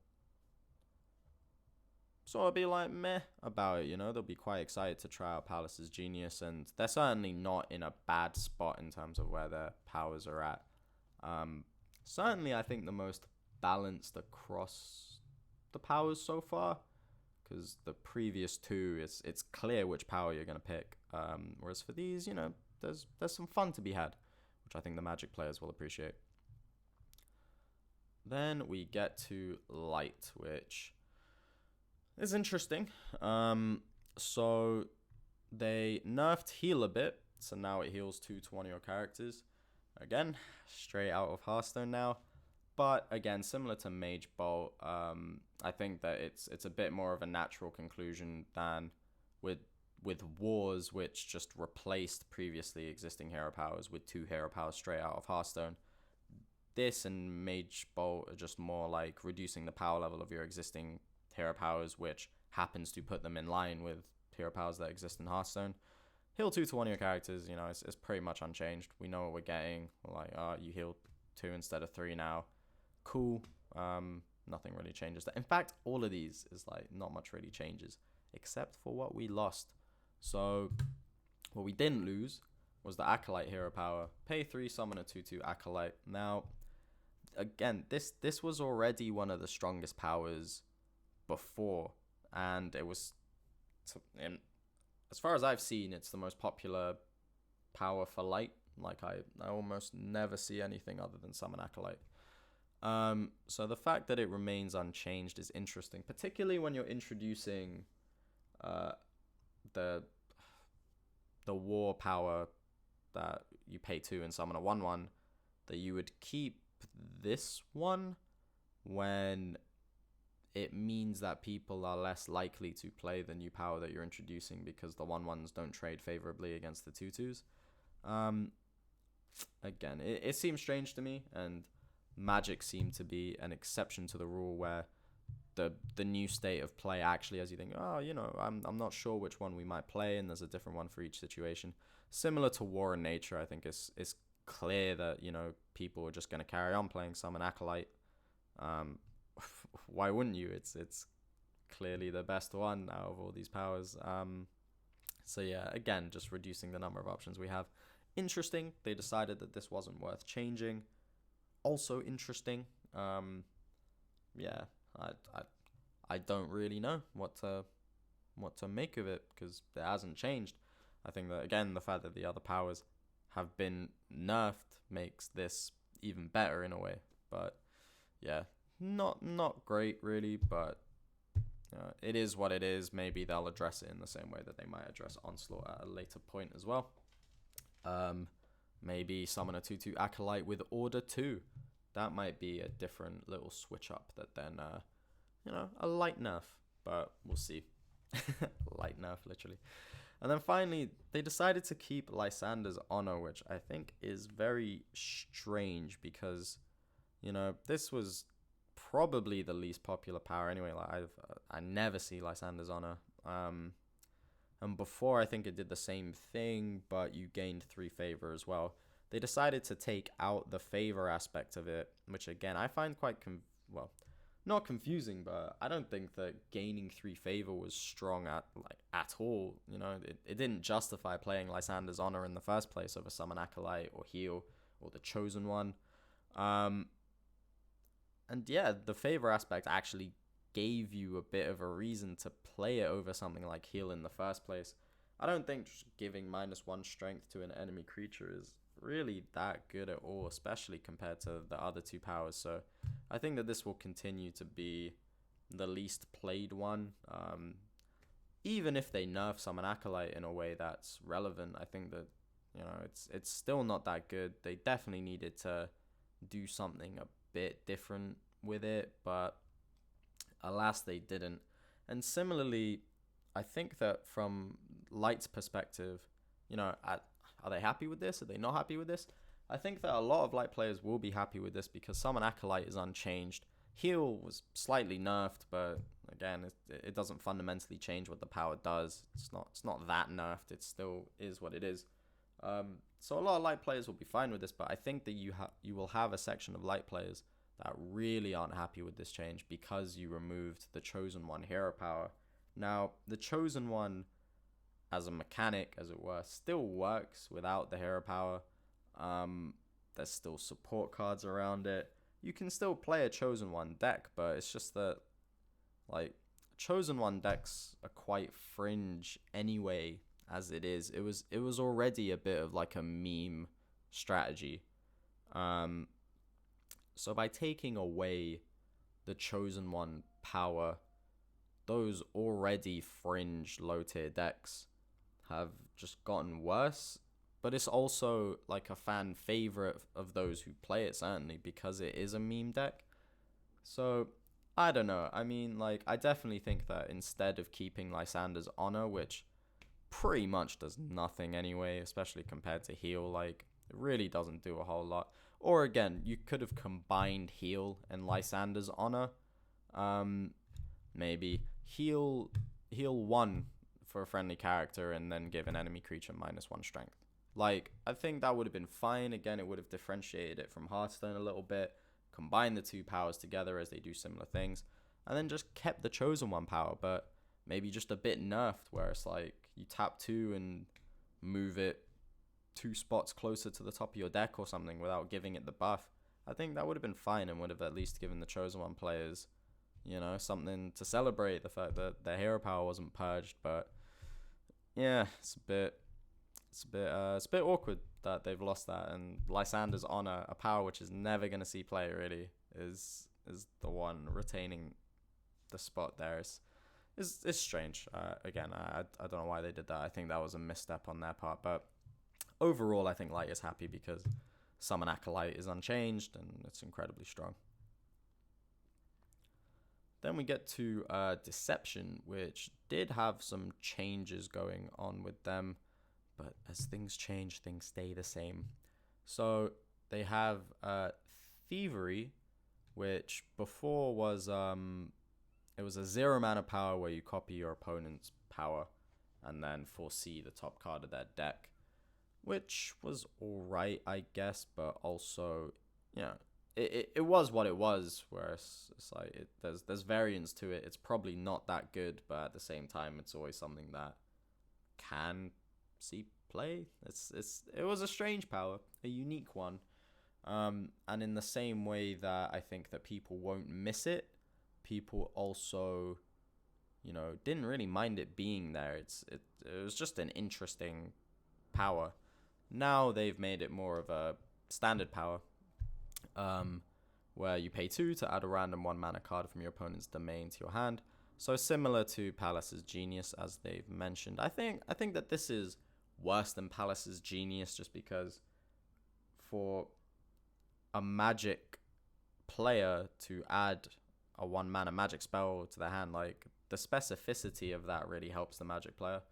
sort of be like meh about it, they'll be quite excited to try out Palace's Genius, and they're certainly not in a bad spot in terms of where their powers are at. Certainly I think the most balanced across the powers so far, because the previous two, it's clear which power you're going to pick, whereas for these, there's some fun to be had, which I think the Magic players will appreciate. Then we get to Light, which is interesting. So they nerfed heal a bit, so now it heals 2 to one of your characters. Again, straight out of Hearthstone now. But again, similar to Mage Bolt, I think that it's a bit more of a natural conclusion than with Wars, which just replaced previously existing hero powers with 2 hero powers straight out of Hearthstone. This and Mage Bolt are just more like reducing the power level of your existing hero powers, which happens to put them in line with hero powers that exist in Hearthstone. Heal 2 to one of your characters, it's pretty much unchanged. We know what we're getting. Like, you heal 2 instead of 3 now. Cool. Nothing really changes. In fact, all of these is like not much really changes, except for what we lost. So what we didn't lose was the Acolyte hero power. Pay 3, summon a 2/2 Acolyte. Now, again, this was already one of the strongest powers before, and it was, as far as I've seen, it's the most popular power for Light. Like, I almost never see anything other than summon Acolyte. So the fact that it remains unchanged is interesting, particularly when you're introducing the war power that you pay 2 and summon a 1/1, that you would keep this one when it means that people are less likely to play the new power that you're introducing because the 1/1s don't trade favorably against the 2/2s. Again, it seems strange to me, and Magic seemed to be an exception to the rule where the new state of play actually, as you think, I'm not sure which one we might play, and there's a different one for each situation. Similar to War in Nature, I think it's clear that, people are just going to carry on playing Summon Acolyte. Why wouldn't you? It's clearly the best one out of all these powers. So yeah, again, just reducing the number of options we have. Interesting. They decided that this wasn't worth changing. Also interesting. Yeah, I don't really know what to make of it, because it hasn't changed. I think that, again, the fact that the other powers have been nerfed makes this even better in a way. But yeah, not great really, but it is what it is. Maybe they'll address it in the same way that they might address Onslaught at a later point as well. Maybe summon a 2/2 Acolyte with Order 2. That might be a different little switch up that then, a light nerf, but we'll see. Light nerf, literally. And then finally, they decided to keep Lysander's Honor, which I think is very strange because, this was probably the least popular power anyway. Like, I never see Lysander's Honor. And before, I think it did the same thing, but you gained 3 favor as well. They decided to take out the favor aspect of it, which again, I find quite, not confusing, but I don't think that gaining 3 favor was strong at all. It didn't justify playing Lysander's Honor in the first place over Summon Acolyte or Heal or the Chosen One. And yeah, the favor aspect actually gave you a bit of a reason to play it over something like Heal in the first place. I don't think just giving -1 strength to an enemy creature is really that good at all, especially compared to the other 2 powers. So I think that this will continue to be the least played one. Even if they nerf Summon Acolyte in a way that's relevant, I think that, it's still not that good. They definitely needed to do something a bit different with it, but alas, they didn't. And similarly, I think that from Light's perspective, are they happy with this? Are they not happy with this? I think that a lot of Light players will be happy with this because Summon Acolyte is unchanged. Heal was slightly nerfed, but again, it doesn't fundamentally change what the power does. It's not that nerfed. It still is what it is. So a lot of Light players will be fine with this, but I think that you will have a section of Light players that really aren't happy with this change because you removed the Chosen One hero power. Now, the Chosen One, as a mechanic, as it were, still works without the hero power. There's still support cards around it. You can still play a Chosen One deck, but it's just that, Chosen One decks are quite fringe anyway, as it is. It was already a bit of like a meme strategy. So by taking away the Chosen One power, those already fringe low tier decks have just gotten worse. But it's also like a fan favorite of those who play it, certainly, because it is a meme deck. So, I don't know. I mean, I definitely think that instead of keeping Lysander's Honor, which pretty much does nothing anyway, especially compared to Heal, it really doesn't do a whole lot. Or again, you could have combined Heal and Lysander's Honor. Maybe heal 1 for a friendly character and then give an enemy creature -1 strength. I think that would have been fine. Again, it would have differentiated it from Hearthstone a little bit, combined the two powers together as they do similar things, and then just kept the Chosen One power, but maybe just a bit nerfed, where it's you tap 2 and move it 2 spots closer to the top of your deck or something without giving it the buff. I think that would have been fine and would have at least given the Chosen One players, something to celebrate the fact that their hero power wasn't purged. But yeah, it's a bit awkward that they've lost that, and Lysander's Honor, a power which is never going to see play really, is the one retaining the spot there. It's strange. Again, I don't know why they did that. I think that was a misstep on their part, but overall I think Light is happy because Summon Acolyte is unchanged and it's incredibly strong. Then we get to Deception, which did have some changes going on with them. But as things change, things stay the same. So they have Thievery, which before was it was a 0 mana power where you copy your opponent's power and then foresee the top card of their deck, which was alright, I guess, but also, it was what it was. Whereas there's variance to it. It's probably not that good, but at the same time, it's always something that can see play. It was a strange power, a unique one, and in the same way that I think that people won't miss it, people also didn't really mind it being there. It was just an interesting power. Now they've made it more of a standard power, where you pay 2 to add a random 1 mana card from your opponent's domain to your hand. So similar to Palace's Genius, as they've mentioned. I think that this is worse than Palace's Genius, just because for a Magic player to add a 1 mana Magic spell to their hand, the specificity of that really helps the Magic player.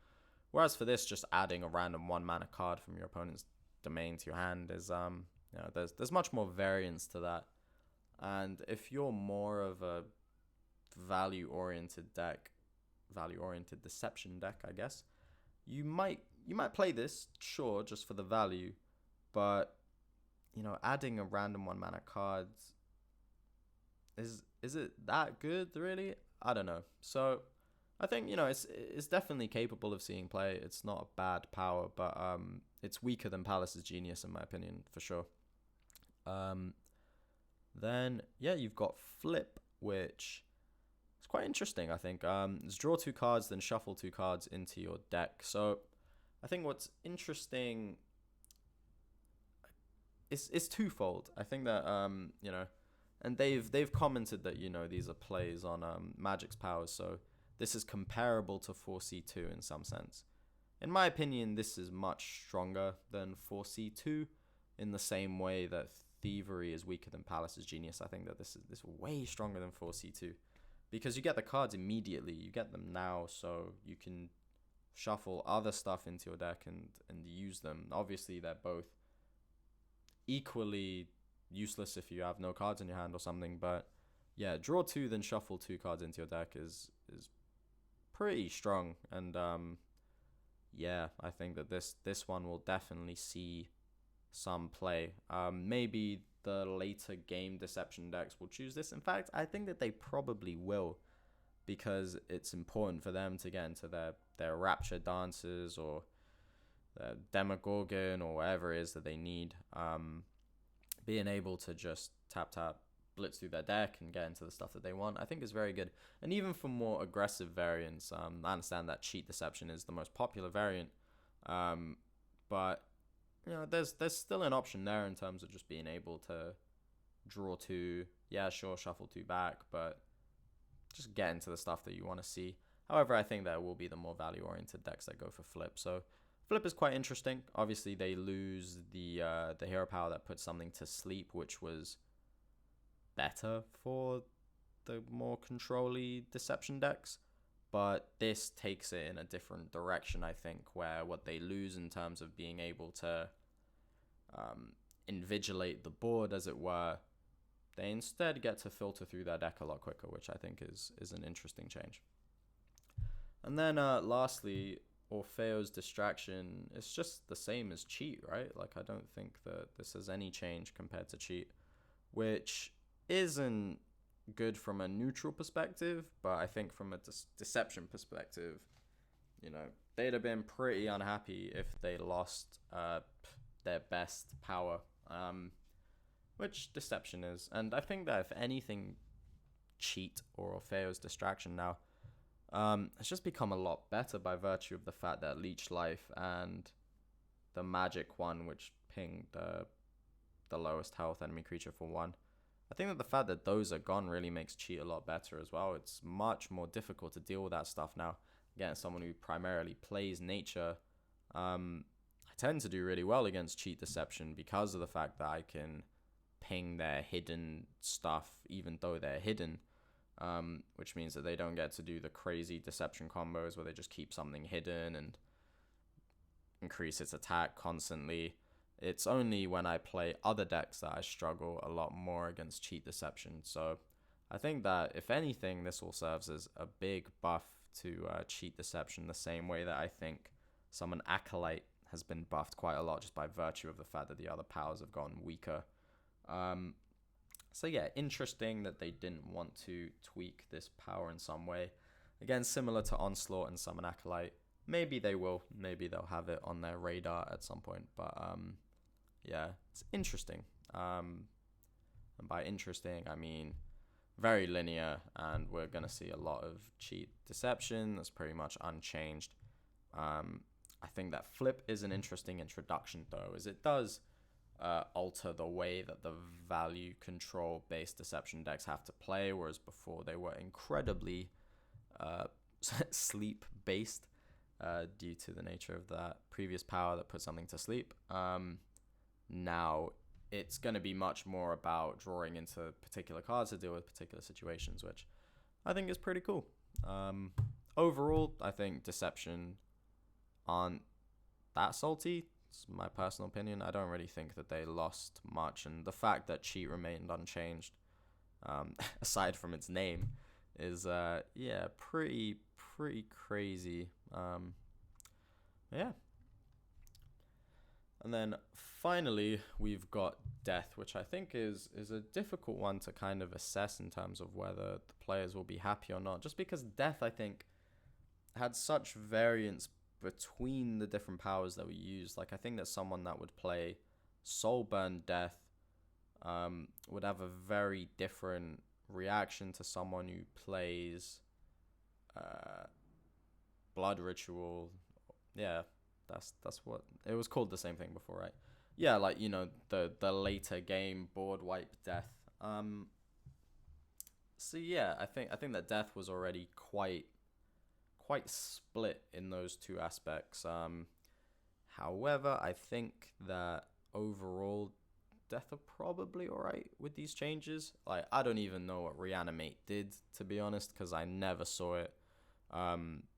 Whereas for this, just adding a random 1 mana card from your opponent's domain to your hand is there's much more variance to that. And if you're more of a value-oriented deception deck, I guess, you might play this, sure, just for the value, but adding a random 1 mana card, is it that good really? I don't know. So I think it's definitely capable of seeing play. It's not a bad power, but it's weaker than Palace's Genius in my opinion, for sure. Then you've got Flip, which is quite interesting, I think. It's draw 2 cards, then shuffle 2 cards into your deck. So I think what's interesting is twofold. I think that And they've commented that, these are plays on Magic's powers, so this is comparable to 4C2 in some sense. In my opinion, this is much stronger than 4C2 in the same way that Thievery is weaker than Palace's Genius. I think that this is way stronger than 4C2 because you get the cards immediately. You get them now, so you can shuffle other stuff into your deck and use them. Obviously, they're both equally useless if you have no cards in your hand or something, but yeah, draw 2 then shuffle 2 cards into your deck is pretty strong. And yeah, I think that this one will definitely see some play. Maybe the later game Deception decks will choose this. In fact, I think that they probably will, because it's important for them to get into their Rapture Dances or their Demogorgon or whatever it is that they need. Being able to just tap, blitz through their deck and get into the stuff that they want, I think is very good. And even for more aggressive variants, I understand that Cheat Deception is the most popular variant, but there's still an option there in terms of just being able to draw 2, yeah, sure, shuffle 2 back, but just get into the stuff that you want to see. However, I think there will be the more value-oriented decks that go for Flip. So Flip is quite interesting. Obviously, they lose the hero power that puts something to sleep, which was better for the more control-y Deception decks. But this takes it in a different direction, I think, where what they lose in terms of being able to invigilate the board, as it were, they instead get to filter through their deck a lot quicker, which I think is an interesting change. And then lastly, Orpheo's Distraction is just the same as Cheat, right? Like, I don't think that this has any change compared to Cheat, which isn't good from a neutral perspective, but I think from a deception perspective, they'd have been pretty unhappy if they lost their best power, which Deception is. And I think that if anything, Cheat or Orpheo's Distraction now it's just become a lot better by virtue of the fact that Leech Life and the Magic one, which pinged the lowest health enemy creature for 1, I think that the fact that those are gone really makes Cheat a lot better as well. It's much more difficult to deal with that stuff now. Again, someone who primarily plays nature, I tend to do really well against Cheat Deception because of the fact that I can ping their hidden stuff even though they're hidden, which means that they don't get to do the crazy Deception combos where they just keep something hidden and increase its attack constantly. It's only when I play other decks that I struggle a lot more against Cheat Deception. So I think that, if anything, this all serves as a big buff to Cheat Deception, the same way that I think Summon Acolyte has been buffed quite a lot just by virtue of the fact that the other powers have gotten weaker. So yeah, interesting that they didn't want to tweak this power in some way. Again, similar to Onslaught and Summon Acolyte. Maybe they will. Maybe they'll have it on their radar at some point. But yeah, it's interesting. And by interesting, I mean very linear, and we're going to see a lot of Cheat Deception. That's pretty much unchanged. I think that Flip is an interesting introduction, though, as it does alter the way that the value control based Deception decks have to play, whereas before they were incredibly sleep based due to the nature of that previous power that put something to sleep. Now it's going to be much more about drawing into particular cards to deal with particular situations, which I think is pretty cool. Overall, I think Deception aren't that salty. It's my personal opinion. I don't really think that they lost much, and the fact that Cheat remained unchanged, aside from its name, is pretty crazy. Yeah. And then finally, we've got Death, which I think is a difficult one to kind of assess in terms of whether the players will be happy or not. Just because Death, I think, had such variance between the different powers that we use. Like, I think that someone that would play Soulburn Death would have a very different reaction to someone who plays Blood Ritual. Yeah, that's what it was called, the same thing before, right? Yeah, like, the later game board wipe Death. So yeah, I think that death was already quite split in those two aspects. However, I think that overall, death are probably alright with these changes. Like, I don't even know what reanimate did, to be honest, because I never saw it.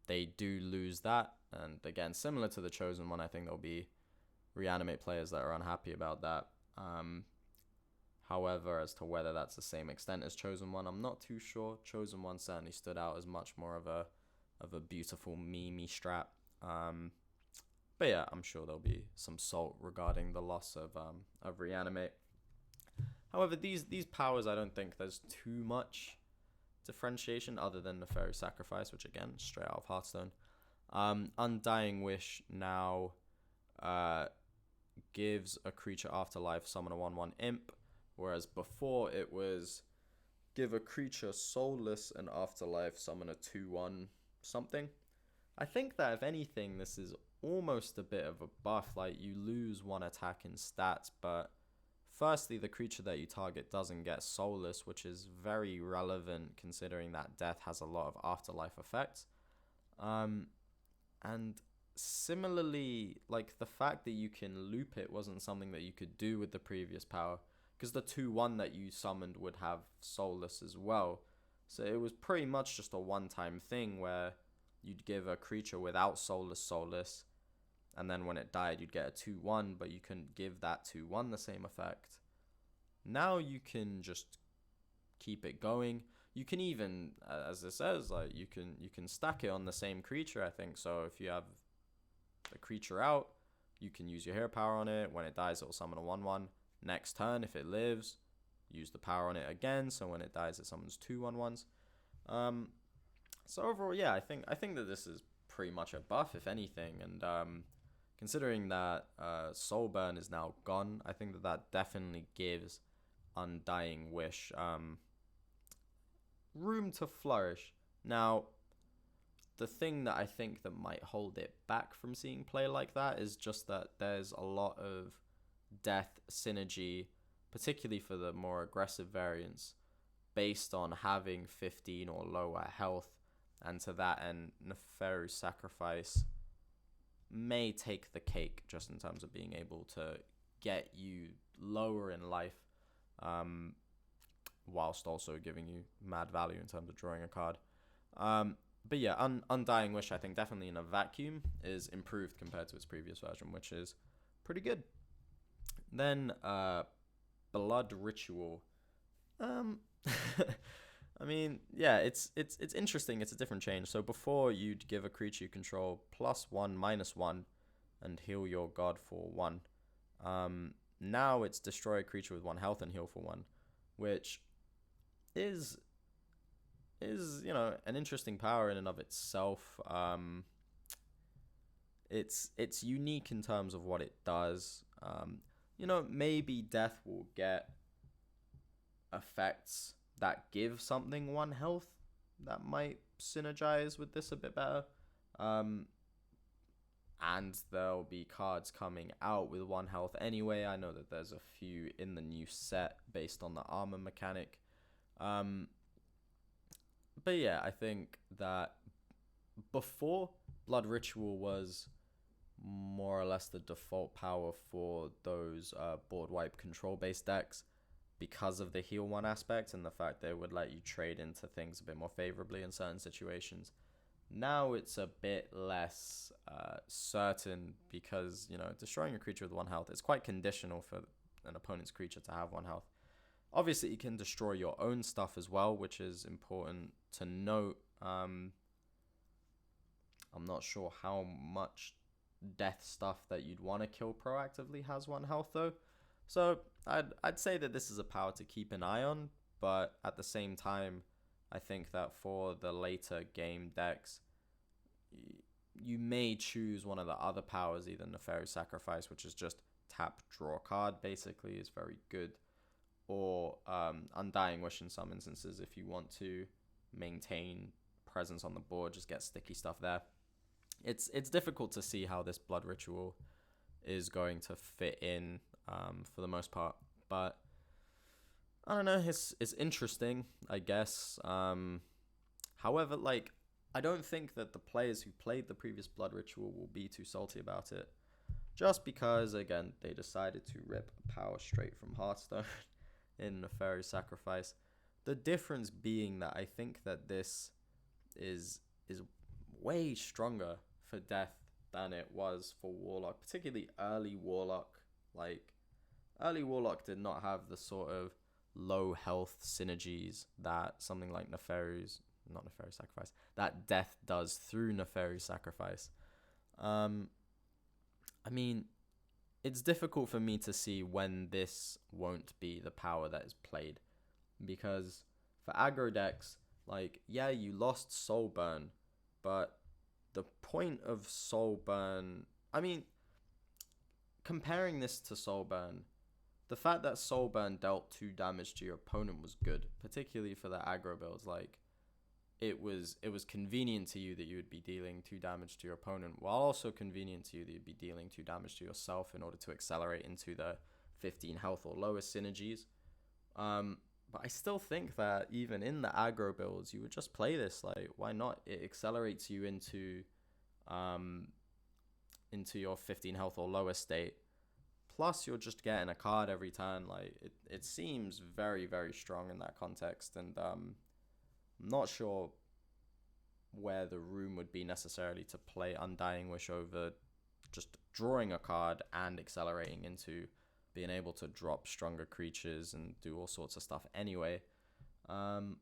They do lose that, and again, similar to the chosen one, I think there'll be reanimate players that are unhappy about that. However, as to whether that's the same extent as chosen one, I'm not too sure. Chosen one certainly stood out as much more of a beautiful meme strat. But yeah, I'm sure there'll be some salt regarding the loss of reanimate. However, these powers, I don't think there's too much differentiation other than Nefarious Sacrifice, which again, straight out of Hearthstone. Undying Wish now gives a creature afterlife, summon a 1/1 imp, whereas before it was give a creature soulless and afterlife, summon a 2/1 something. I think that if anything, this is almost a bit of a buff. Like, you lose one attack in stats, but firstly, the creature that you target doesn't get soulless, which is very relevant considering that death has a lot of afterlife effects. And similarly, like, the fact that you can loop it wasn't something that you could do with the previous power, because the 2/1 that you summoned would have soulless as well. So it was pretty much just a one-time thing where you'd give a creature without soulless, and then when it died, you'd get a 2/1, but you couldn't give that 2/1 the same effect. Now you can just keep it going. You can even, as it says, like, you can stack it on the same creature, I think. So if you have a creature out, you can use your hero power on it. When it dies, it'll summon a 1/1. Next turn, if it lives, use the power on it again. So when it dies, it summons 2 1/1s. So overall, yeah, I think that this is pretty much a buff, if anything. And considering that Soul Burn is now gone, I think that definitely gives Undying Wish room to flourish. Now, the thing that I think that might hold it back from seeing play like that is just that there's a lot of death synergy, particularly for the more aggressive variants, based on having 15 or lower health, and to that end, Nefarious Sacrifice may take the cake just in terms of being able to get you lower in life, whilst also giving you mad value in terms of drawing a card. But yeah, Undying Wish, I think, definitely in a vacuum is improved compared to its previous version, which is pretty good. Then Blood Ritual. I mean, yeah, it's interesting. It's a different change. So before, you'd give a creature you control +1, -1, and heal your god for 1. Now it's destroy a creature with 1 health and heal for 1, which is an interesting power in and of itself. It's unique in terms of what it does. Maybe death will get effects that give something 1 health that might synergize with this a bit better. And there'll be cards coming out with 1 health anyway. I know that there's a few in the new set based on the armor mechanic. But yeah, I think that before, Blood Ritual was more or less the default power for those board wipe control based decks, because of the heal 1 aspect and the fact they would let you trade into things a bit more favorably in certain situations. Now it's a bit less certain, because destroying a creature with 1 health is quite conditional for an opponent's creature to have 1 health. Obviously, you can destroy your own stuff as well, which is important to note. I'm not sure how much death stuff that you'd want to kill proactively has 1 health though. So I'd say that this is a power to keep an eye on, but at the same time, I think that for the later game decks, you may choose one of the other powers, either Nefarious Sacrifice, which is just tap, draw a card, basically, is very good, or Undying Wish in some instances if you want to maintain presence on the board, just get sticky stuff there. It's difficult to see how this Blood Ritual is going to fit in for the most part, but I don't know, it's interesting, I guess. However, like, I don't think that the players who played the previous Blood Ritual will be too salty about it. Just because, again, they decided to rip power straight from Hearthstone in Nefarious Sacrifice. The difference being that I think that this is way stronger for Death than it was for Warlock, particularly early Warlock. Like, early Warlock did not have the sort of low health synergies that something like Nefarious Sacrifice, that Death does through Nefarious Sacrifice. I mean, it's difficult for me to see when this won't be the power that is played. Because for aggro decks, like, yeah, you lost Soul Burn, but the point of Soul Burn, I mean, comparing this to Soul Burn, the fact that Soul Burn dealt 2 damage to your opponent was good, particularly for the aggro builds. Like, it was convenient to you that you would be dealing 2 damage to your opponent, while also convenient to you that you'd be dealing 2 damage to yourself in order to accelerate into the 15 health or lower synergies. But I still think that even in the aggro builds, you would just play this. Like, why not? It accelerates you into your 15 health or lower state. Plus, you're just getting a card every turn. Like, it seems very, very strong in that context. And I'm not sure where the room would be necessarily to play Undying Wish over just drawing a card and accelerating into being able to drop stronger creatures and do all sorts of stuff anyway. And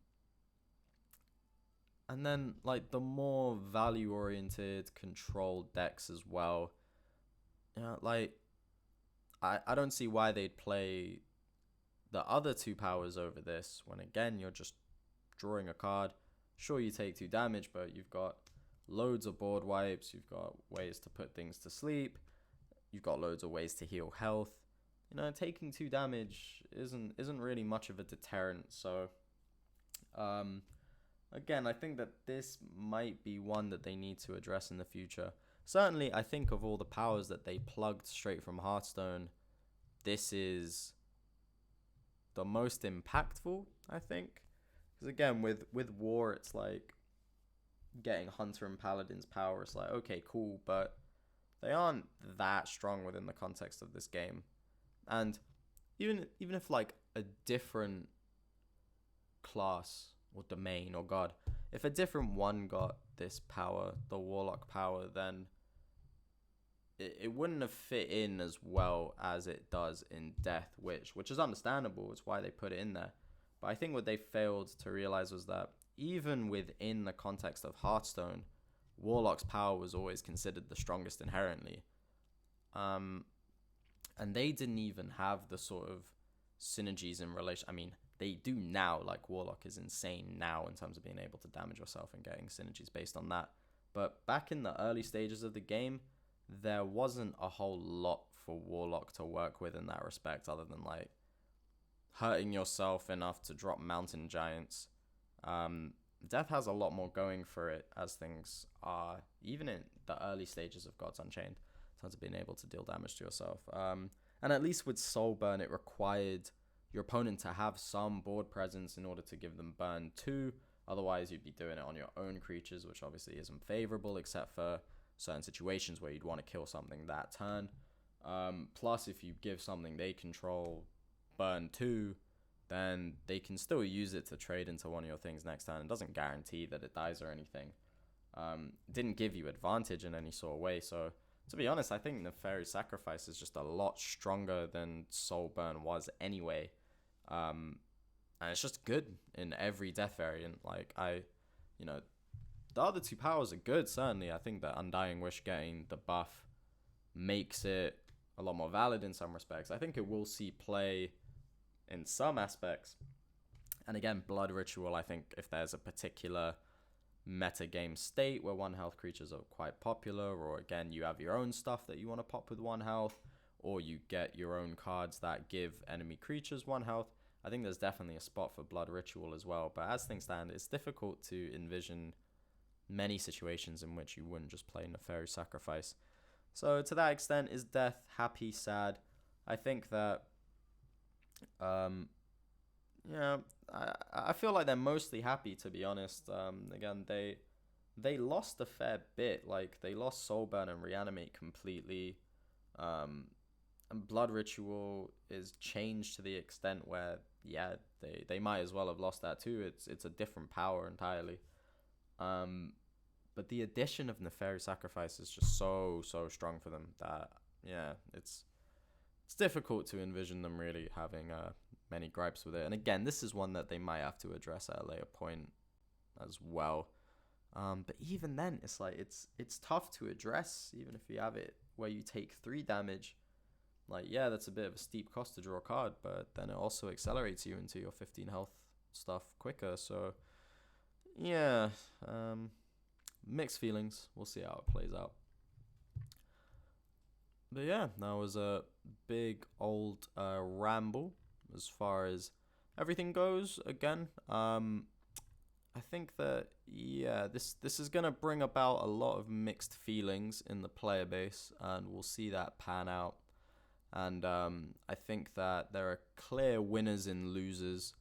then, like, the more value-oriented, controlled decks as well. Like, I don't see why they'd play the other 2 powers over this, when, again, you're just drawing a card. Sure, you take 2 damage, but you've got loads of board wipes. You've got ways to put things to sleep. You've got loads of ways to heal health. Taking 2 damage isn't really much of a deterrent. So, again, I think that this might be one that they need to address in the future. Certainly, I think of all the powers that they plugged straight from Hearthstone, this is the most impactful, I think. Because, again, with War, it's like getting Hunter and Paladin's power. It's like, okay, cool, but they aren't that strong within the context of this game. And even if, like, a different class or domain or god, if a different one got this power, the Warlock power, then it wouldn't have fit in as well as it does in Death Wish, which is understandable. It's why they put it in there. But I think what they failed to realize was that even within the context of Hearthstone, Warlock's power was always considered the strongest inherently. And they didn't even have the sort of synergies in relation. I mean, they do now. Like, Warlock is insane now in terms of being able to damage yourself and getting synergies based on that. But back in the early stages of the game, there wasn't a whole lot for Warlock to work with in that respect, other than, like, hurting yourself enough to drop mountain giants. Death has a lot more going for it as things are, even in the early stages of Gods Unchained, in terms of being able to deal damage to yourself. And at least with Soul Burn, it required your opponent to have some board presence in order to give them burn 2. Otherwise, you'd be doing it on your own creatures, which obviously isn't favorable, except for certain situations where you'd want to kill something that turn. Plus, if you give something they control burn 2, then they can still use it to trade into one of your things next turn. It doesn't guarantee that it dies or anything. It didn't give you advantage in any sort of way. So, to be honest, I think Nefarious Sacrifice is just a lot stronger than Soul Burn was anyway. And it's just good in every death variant. Like, the other 2 powers are good, certainly. I think that Undying Wish getting the buff makes it a lot more valid in some respects. I think it will see play in some aspects. And again, Blood Ritual, I think if there's a particular metagame state where 1 health creatures are quite popular, or again, you have your own stuff that you want to pop with 1 health, or you get your own cards that give enemy creatures 1 health, I think there's definitely a spot for Blood Ritual as well. But as things stand, it's difficult to envision many situations in which you wouldn't just play Nefarious Sacrifice. So to that extent, is Death happy, sad? I think that Yeah, I feel like they're mostly happy, to be honest. Again, they lost a fair bit. Like they lost Soulburn and Reanimate completely. Um, and Blood Ritual is changed to the extent where yeah, they might as well have lost that too. It's a different power entirely. Um, but the addition of Nefarious Sacrifice is just so strong for them that yeah, it's difficult to envision them really having many gripes with it. And again, this is one that they might have to address at a later point as well. But even then, it's like it's tough to address, even if you have it where you take 3 damage. Like yeah, that's a bit of a steep cost to draw a card, but then it also accelerates you into your 15 health stuff quicker. So yeah, mixed feelings. We'll see how it plays out. But yeah, that was a big old ramble as far as everything goes. Again, I think that yeah, this is gonna bring about a lot of mixed feelings in the player base, and we'll see that pan out. And I think that there are clear winners and losers,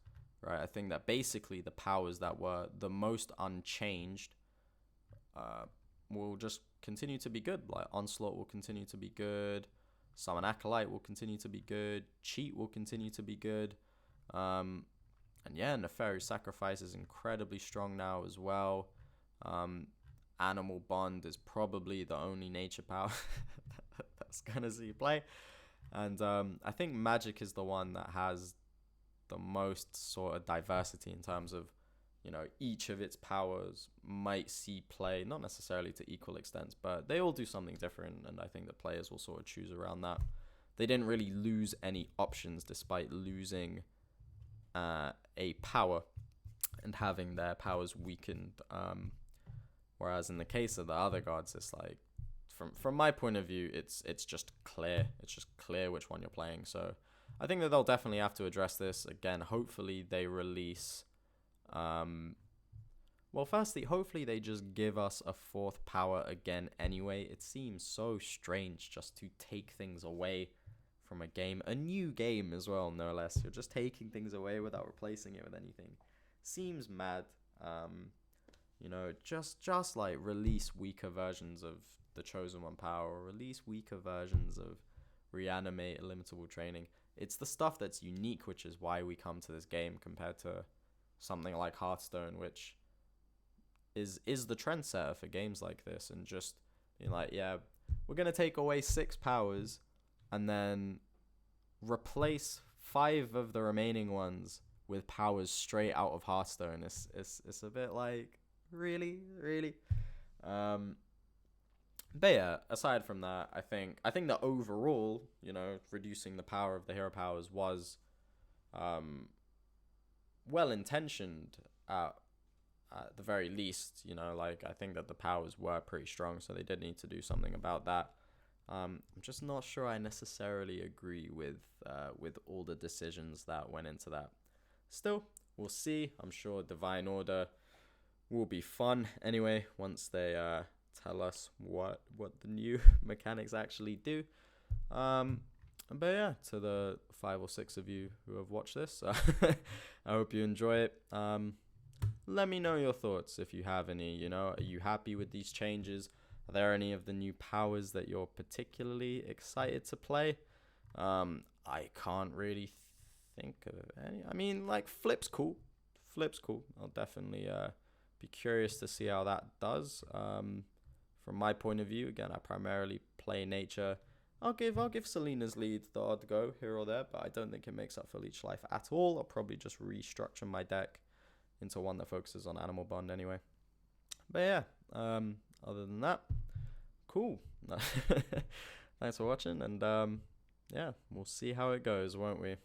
right? I think that basically the powers that were the most unchanged will just continue to be good. Like Onslaught will continue to be good. Summon Acolyte will continue to be good. Cheat will continue to be good. And yeah, Nefarious Sacrifice is incredibly strong now as well. Animal Bond is probably the only nature power that's gonna see you play. And I think Magic is the one that has the most sort of diversity in terms of, you know, each of its powers might see play, not necessarily to equal extents, but they all do something different, and I think the players will sort of choose around that. They didn't really lose any options despite losing a power and having their powers weakened. Whereas in the case of the other gods, it's like, from my point of view, it's just clear. It's just clear which one you're playing. So I think that they'll definitely have to address this. Again, hopefully they release... well, firstly, hopefully they just give us a 4th power again anyway. It seems so strange just to take things away from a game. A new game as well, no less. You're just taking things away without replacing it with anything. Seems mad. You know, just like release weaker versions of the Chosen One power, or release weaker versions of Reanimate, Illimitable Training. It's the stuff that's unique, which is why we come to this game compared to something like Hearthstone, which is the trendsetter for games like this. And just being like, yeah, we're going to take away 6 powers and then replace 5 of the remaining ones with powers straight out of Hearthstone. It's a bit like, really? But yeah, aside from that, I think that overall, you know, reducing the power of the hero powers was well intentioned at the very least. You know, like I think that the powers were pretty strong, so they did need to do something about that. I'm just not sure I necessarily agree with all the decisions that went into that. Still, we'll see. I'm sure Divine Order will be fun anyway once they tell us what the new mechanics actually do. But yeah, to the 5 or 6 of you who have watched this, I hope you enjoy it. Let me know your thoughts if you have any. You know, are you happy with these changes? Are there any of the new powers that you're particularly excited to play? I can't really think of any. I mean, like Flip's cool. I'll definitely be curious to see how that does. From my point of view, again, I primarily play nature. I'll give Selena's lead the odd go here or there, but I don't think it makes up for Leech Life at all. I'll probably just restructure my deck into one that focuses on Animal Bond anyway. But yeah, other than that, cool. Thanks for watching, and yeah, we'll see how it goes, won't we?